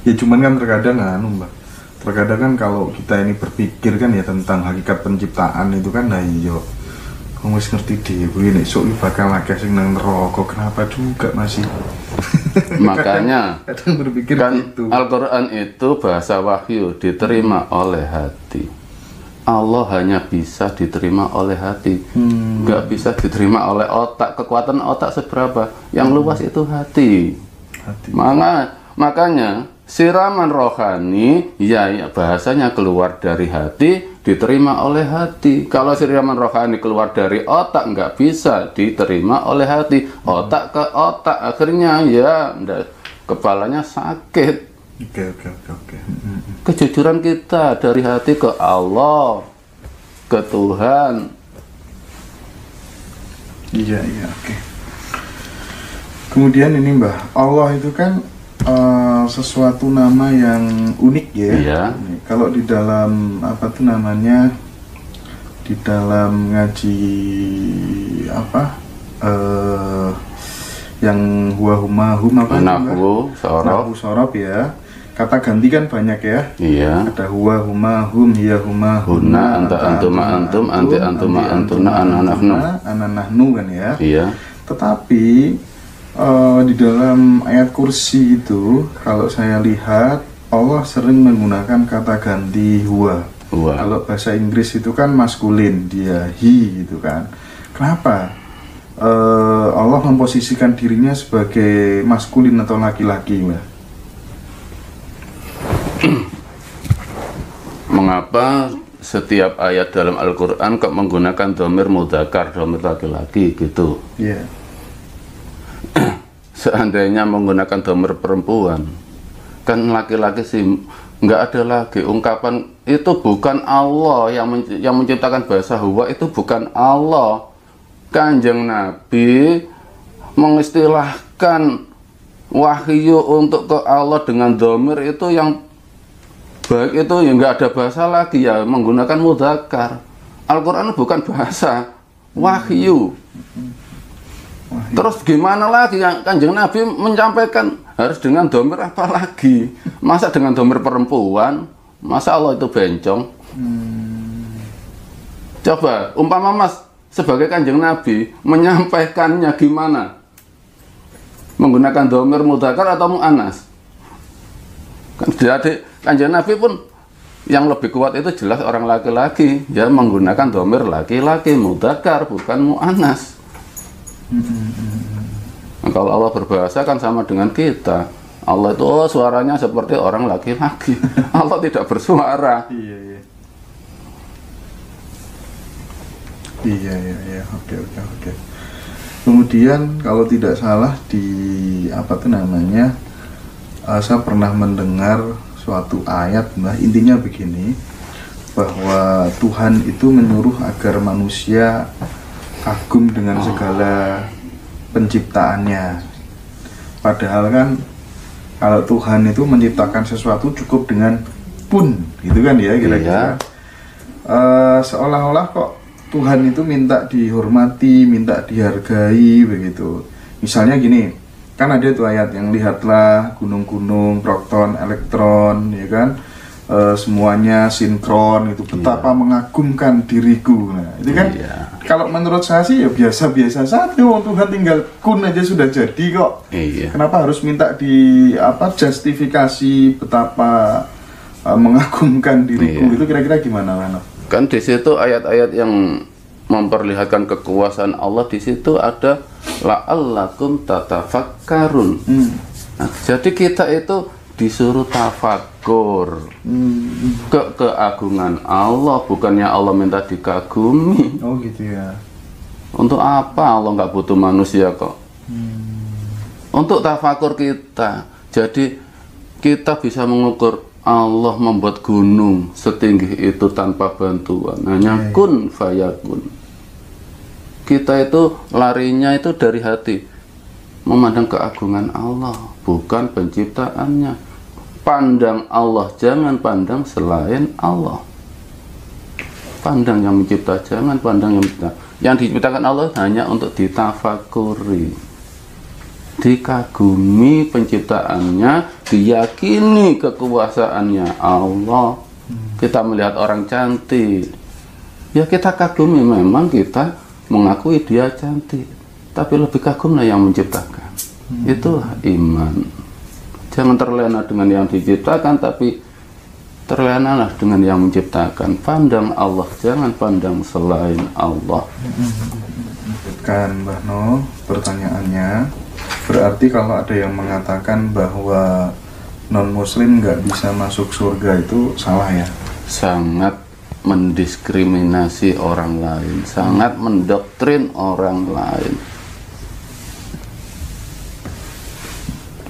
Ya cuman kan terkadang Mbak, terkadang kan kalau kita ini berpikir kan ya tentang hakikat penciptaan itu kan, nah iya kamu ngerti dhewe nek sok bakal akeh sing nang neraka, kenapa juga masih Makanya kadang berpikir kan gitu. Al-Quran itu bahasa wahyu, diterima oleh hati. Allah hanya bisa diterima oleh hati, nggak bisa diterima oleh otak. Kekuatan otak seberapa? Yang luas itu hati. Makanya siraman rohani ya bahasanya keluar dari hati, diterima oleh hati. Kalau siraman rohani keluar dari otak, nggak bisa diterima oleh hati. Otak ke otak, akhirnya ya kepalanya sakit. Oke. Kejujuran kita dari hati ke Allah, ke Tuhan. Iya, oke. Kemudian ini Mbah, Allah itu kan sesuatu nama yang unik ya. Iya. Kalau di dalam apa tuh namanya, di dalam ngaji apa yang huwa huma hum apa Nahwu sorob ya, kata ganti kan banyak ya. Iya. Ada huwa huma hum, hiya huma Huna, anta antuma antum, anti antuma antuna, ana nahnu kan ya. Iya. Tetapi di dalam ayat kursi itu, kalau saya lihat Allah sering menggunakan kata ganti huwa. Kalau bahasa Inggris itu kan maskulin, dia he gitu kan. Kenapa Allah memposisikan dirinya sebagai maskulin atau laki-laki, Mbak? Mengapa setiap ayat dalam Al-Quran kok menggunakan dhamir mudzakkar, dhamir laki-laki gitu? Iya. Seandainya menggunakan dhamir perempuan, kan laki-laki sih nggak ada lagi ungkapan itu. Bukan Allah yang menciptakan bahasa huwa, itu bukan Allah. Kanjeng Nabi mengistilahkan wahyu untuk ke Allah dengan dhamir itu yang baik, itu ya nggak ada bahasa lagi, ya menggunakan mudzakkar. Al-Quran bukan bahasa wahyu. Terus gimana lagi yang Kanjeng Nabi menyampaikan harus dengan dhamir apa lagi? Masa dengan dhamir perempuan? Masa Allah itu bencong? Coba umpama Mas sebagai Kanjeng Nabi menyampaikannya gimana? Menggunakan dhamir mudzakkar atau muannas? Kan jadi Kanjeng Nabi pun yang lebih kuat itu jelas orang laki-laki, ya menggunakan dhamir laki-laki, mudzakkar bukan muannas. Nah, kalau Allah berbahasa kan sama dengan kita. Allah itu suaranya seperti orang laki-laki. Allah tidak bersuara. Iya. Oke. Kemudian kalau tidak salah di apa tuh namanya, saya pernah mendengar suatu ayat, Mbah, intinya begini, bahwa Tuhan itu menyuruh agar manusia kagum dengan segala penciptaannya. Padahal kan kalau Tuhan itu menciptakan sesuatu cukup dengan pun, gitu kan ya kira-kira. Seolah-olah kok Tuhan itu minta dihormati, minta dihargai begitu. Misalnya gini, kan ada tuh ayat yang lihatlah gunung-gunung, proton, elektron, ya kan, semuanya sinkron, itu betapa mengagumkan diriku. Nah itu kan kalau menurut saya sih ya biasa-biasa saja. Tuhan tinggal kun aja sudah jadi kok. Kenapa harus minta di apa justifikasi betapa mengagumkan diriku? Itu kira-kira gimana, Mano? Kan di situ ayat-ayat yang memperlihatkan kekuasaan Allah, di situ ada la'allakum tatafakkarun. Nah, jadi kita itu disuruh tafakur ke keagungan Allah, bukannya Allah minta dikagumi. Oh gitu ya. Untuk apa Allah nggak butuh manusia kok? Untuk tafakur kita. Jadi kita bisa mengukur Allah membuat gunung setinggi itu tanpa bantuan, hanya kun fayakun. Kita itu larinya itu dari hati, memandang keagungan Allah, bukan penciptaannya. Pandang Allah, jangan pandang selain Allah. Pandang yang mencipta, jangan pandang yang mencipta. Yang diciptakan Allah hanya untuk ditafakuri. dikagumi penciptaannya, diyakini kekuasaannya Allah. Kita melihat orang cantik, ya kita kagumi, memang kita mengakui dia cantik, tapi lebih kagumlah yang menciptakan. Itulah iman. Jangan terlena dengan yang diciptakan, tapi terlenalah dengan yang menciptakan. Pandang Allah, jangan pandang selain Allah. Kan Mbah No, pertanyaannya, berarti kalau ada yang mengatakan bahwa non-muslim nggak bisa masuk surga itu salah ya? Sangat mendiskriminasi orang lain, sangat mendoktrin orang lain.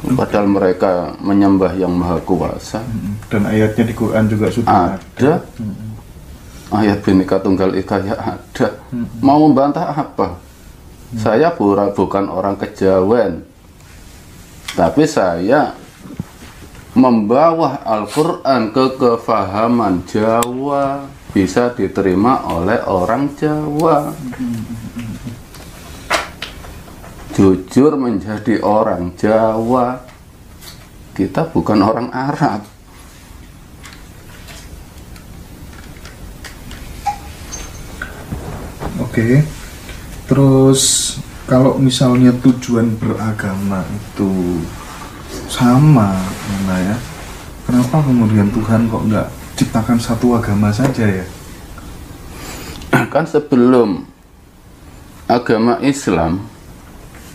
Padahal mereka menyembah yang maha kuasa. Dan ayatnya di Quran juga sudah ada. Ayat Bhinneka Tunggal Ika ya ada. Mau membantah apa? Saya bukan orang kejawen, tapi saya membawa Al-Quran ke kefahaman Jawa, bisa diterima oleh orang Jawa. Jujur menjadi orang Jawa, kita bukan orang Arab. Oke. Terus kalau misalnya tujuan beragama itu sama, ya, kenapa kemudian Tuhan kok nggak ciptakan satu agama saja ya? Kan sebelum agama Islam,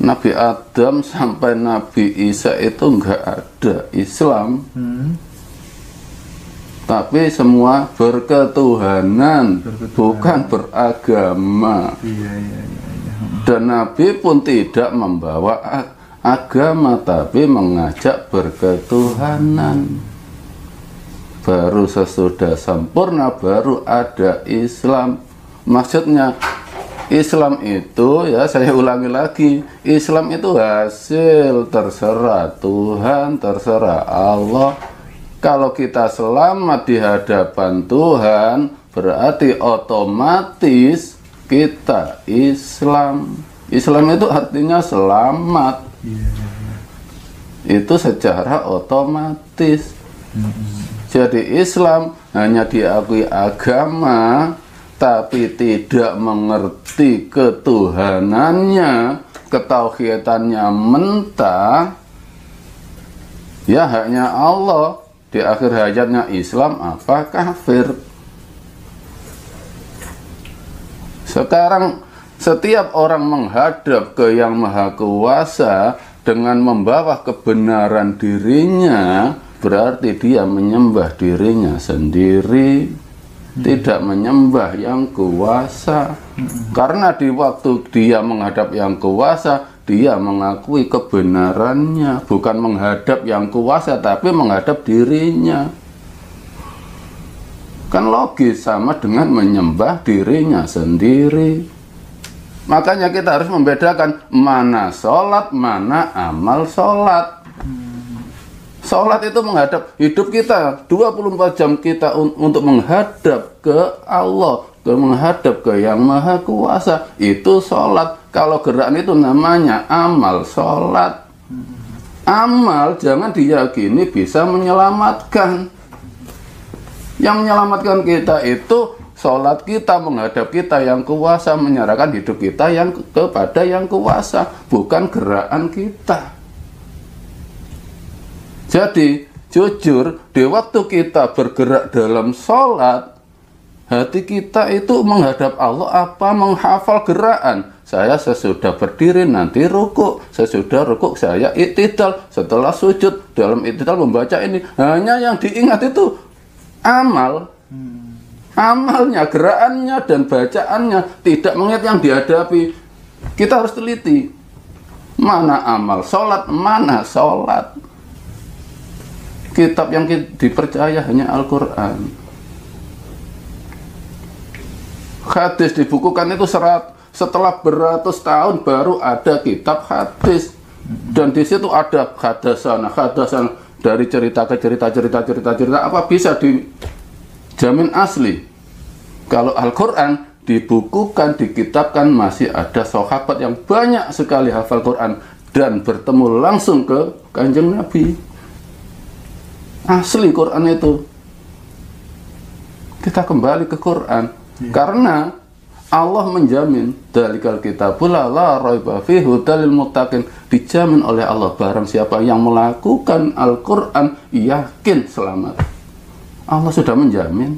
Nabi Adam sampai Nabi Isa itu nggak ada Islam, tapi semua berketuhanan, bukan beragama. Iya. Dan Nabi pun tidak membawa agama, tapi mengajak berketuhanan. Baru sesudah sempurna baru ada Islam. Maksudnya Islam itu, ya saya ulangi lagi, Islam itu hasil terserah Tuhan, terserah Allah. Kalau kita selamat di hadapan Tuhan, berarti otomatis kita Islam. Islam itu artinya selamat. Itu secara otomatis. Jadi Islam hanya diakui agama, tapi tidak mengerti ketuhanannya, ketauhidannya mentah. Ya hanya Allah. Di akhir hayatnya Islam apa kafir. Sekarang setiap orang menghadap ke Yang Maha Kuasa dengan membawa kebenaran dirinya, berarti dia menyembah dirinya sendiri, tidak menyembah Yang Kuasa. Karena di waktu dia menghadap Yang Kuasa, dia mengakui kebenarannya, bukan menghadap Yang Kuasa, tapi menghadap dirinya. Kan logis, sama dengan menyembah dirinya sendiri. Makanya kita harus membedakan mana sholat, mana amal sholat. Sholat itu menghadap hidup kita, 24 jam kita untuk menghadap ke Allah, menghadap ke Yang Maha Kuasa. Itu sholat. Kalau gerakan itu namanya amal sholat. Amal jangan diyakini bisa menyelamatkan. Yang menyelamatkan kita itu sholat kita, menghadap kita Yang Kuasa, menyerahkan hidup kita kepada Yang Kuasa, bukan gerakan kita. Jadi jujur, di waktu kita bergerak dalam sholat, hati kita itu menghadap Allah apa menghafal gerakan. Saya sesudah berdiri nanti rukuk, sesudah rukuk saya i'tidal, setelah sujud dalam i'tidal membaca ini. Hanya yang diingat itu amal. Amalnya, gerakannya, dan bacaannya, tidak mengingat yang dihadapi. Kita harus teliti. Mana amal sholat, mana sholat. Kitab yang dipercaya hanya Al-Quran. Hadis dibukukan itu setelah beratus tahun baru ada kitab hadis. Dan di situ ada hadasan dari cerita ke cerita, apa bisa dijamin asli. Kalau Al-Quran dibukukan, dikitabkan, masih ada sahabat yang banyak sekali hafal Quran. dan bertemu langsung ke Kanjeng Nabi. Asli Quran itu. Kita kembali ke Quran. Karena Allah menjamin dalikal kitabul la raiba fihi hudalil muttaqin, dijamin oleh Allah barang siapa yang melakukan Al-Quran yakin selamat. Allah sudah menjamin.